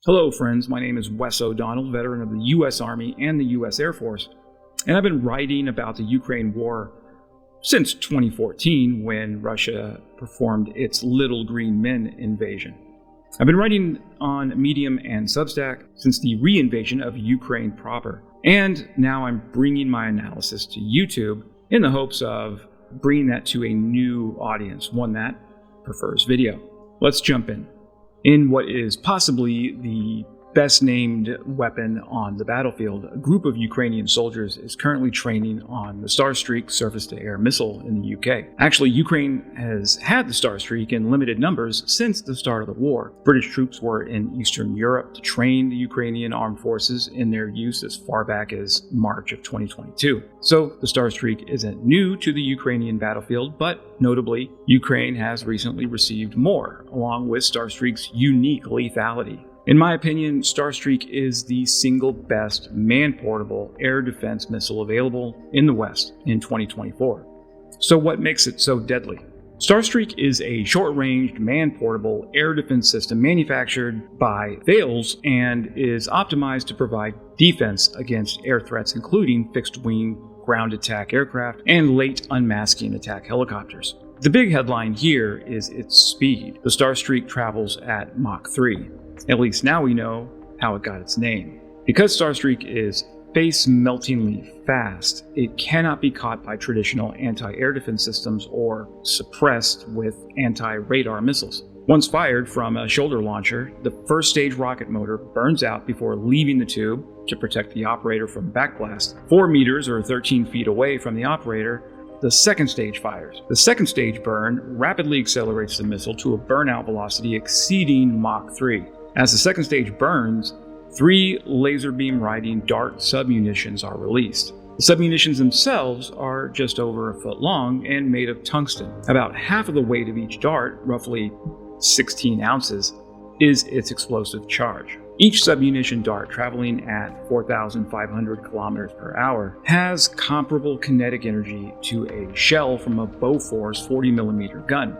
Hello friends, my name is Wes O'Donnell, veteran of the U.S. Army and the U.S. Air Force, and I've been writing about the Ukraine war since 2014 when Russia performed its Little Green Men invasion. I've been writing on Medium and Substack since the re-invasion of Ukraine proper, and now I'm bringing my analysis to YouTube in the hopes of bringing that to a new audience, one that prefers video. Let's jump in. In what is possibly the best named weapon on the battlefield, a group of Ukrainian soldiers is currently training on the StarStreak surface-to-air missile in the UK. Actually, Ukraine has had the StarStreak in limited numbers since the start of the war. British troops were in Eastern Europe to train the Ukrainian armed forces in their use as far back as March of 2022. So the StarStreak isn't new to the Ukrainian battlefield, but notably, Ukraine has recently received more, along with StarStreak's unique lethality. In my opinion, StarStreak is the single best man-portable air defense missile available in the West in 2024. So what makes it so deadly? StarStreak is a short-ranged, man-portable air defense system manufactured by Thales and is optimized to provide defense against air threats including fixed-wing ground attack aircraft and late unmasking attack helicopters. The big headline here is its speed. The StarStreak travels at Mach 3. At least now we know how it got its name. Because StarStreak is face-meltingly fast, it cannot be caught by traditional anti-air defense systems or suppressed with anti-radar missiles. Once fired from a shoulder launcher, the first stage rocket motor burns out before leaving the tube to protect the operator from backblast. 4 meters or 13 feet away from the operator, the second stage fires. The second stage burn rapidly accelerates the missile to a burnout velocity exceeding Mach 3. As the second stage burns, 3 laser beam riding dart submunitions are released. The submunitions themselves are just over a foot long and made of tungsten. About half of the weight of each dart, roughly 16 ounces, is its explosive charge. Each submunition dart, traveling at 4,500 kilometers per hour, has comparable kinetic energy to a shell from a Bofors 40mm gun.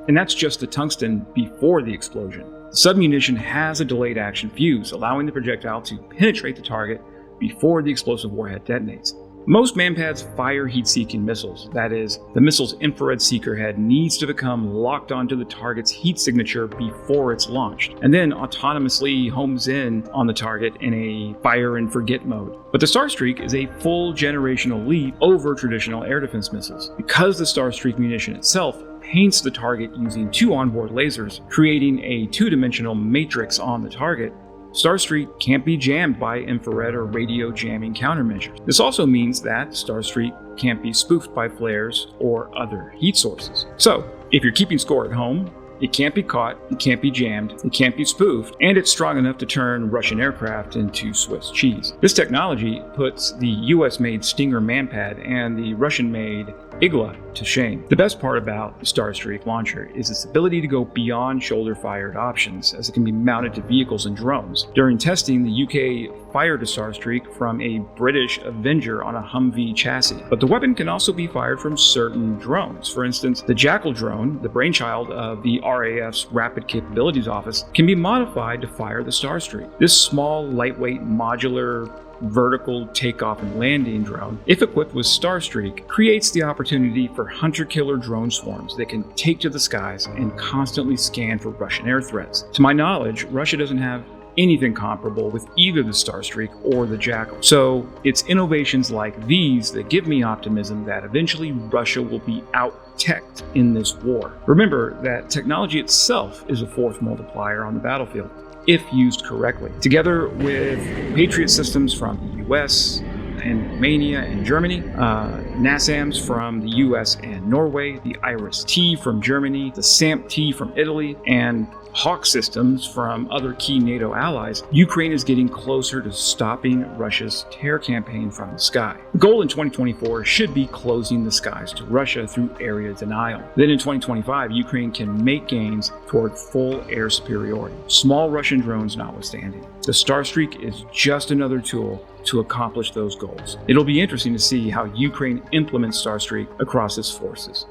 And that's just the tungsten before the explosion. The submunition has a delayed action fuse, allowing the projectile to penetrate the target before the explosive warhead detonates. Most MANPADs fire heat-seeking missiles. That is, the missile's infrared seeker head needs to become locked onto the target's heat signature before it's launched, and then autonomously homes in on the target in a fire-and-forget mode. But the StarStreak is a full generational leap over traditional air defense missiles. Because the StarStreak munition itself paints the target using 2 onboard lasers, creating a 2-dimensional matrix on the target, StarStreak can't be jammed by infrared or radio jamming countermeasures. This also means that StarStreak can't be spoofed by flares or other heat sources. So, if you're keeping score at home, it can't be caught, it can't be jammed, it can't be spoofed, and it's strong enough to turn Russian aircraft into Swiss cheese. This technology puts the US-made Stinger MANPAD and the Russian-made IGLA to shame. The best part about the StarStreak launcher is its ability to go beyond shoulder-fired options, as it can be mounted to vehicles and drones. During testing, the UK fired a StarStreak from a British Avenger on a Humvee chassis, but the weapon can also be fired from certain drones. For instance, the Jackal drone, the brainchild of the RAF's Rapid Capabilities Office, can be modified to fire the StarStreak. This small, lightweight, modular, vertical takeoff and landing drone, if equipped with StarStreak, creates the opportunity for hunter-killer drone swarms that can take to the skies and constantly scan for Russian air threats. To my knowledge, Russia doesn't have anything comparable with either the StarStreak or the Jackal. So it's innovations like these that give me optimism that eventually Russia will be out-teched in this war. Remember that technology itself is a force multiplier on the battlefield, if used correctly. Together with Patriot systems from the US and Romania and Germany, NASAMS from the US and Norway, the IRIS-T from Germany, the SAMP-T from Italy, and Hawk systems from other key NATO allies, Ukraine is getting closer to stopping Russia's terror campaign from the sky. The goal in 2024 should be closing the skies to Russia through area denial. Then in 2025, Ukraine can make gains toward full air superiority, small Russian drones notwithstanding. The StarStreak is just another tool to accomplish those goals. It'll be interesting to see how Ukraine implements StarStreak across its forces.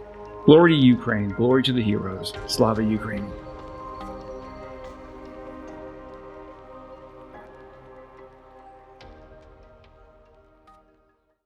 Glory to Ukraine, glory to the heroes, Slava Ukraini.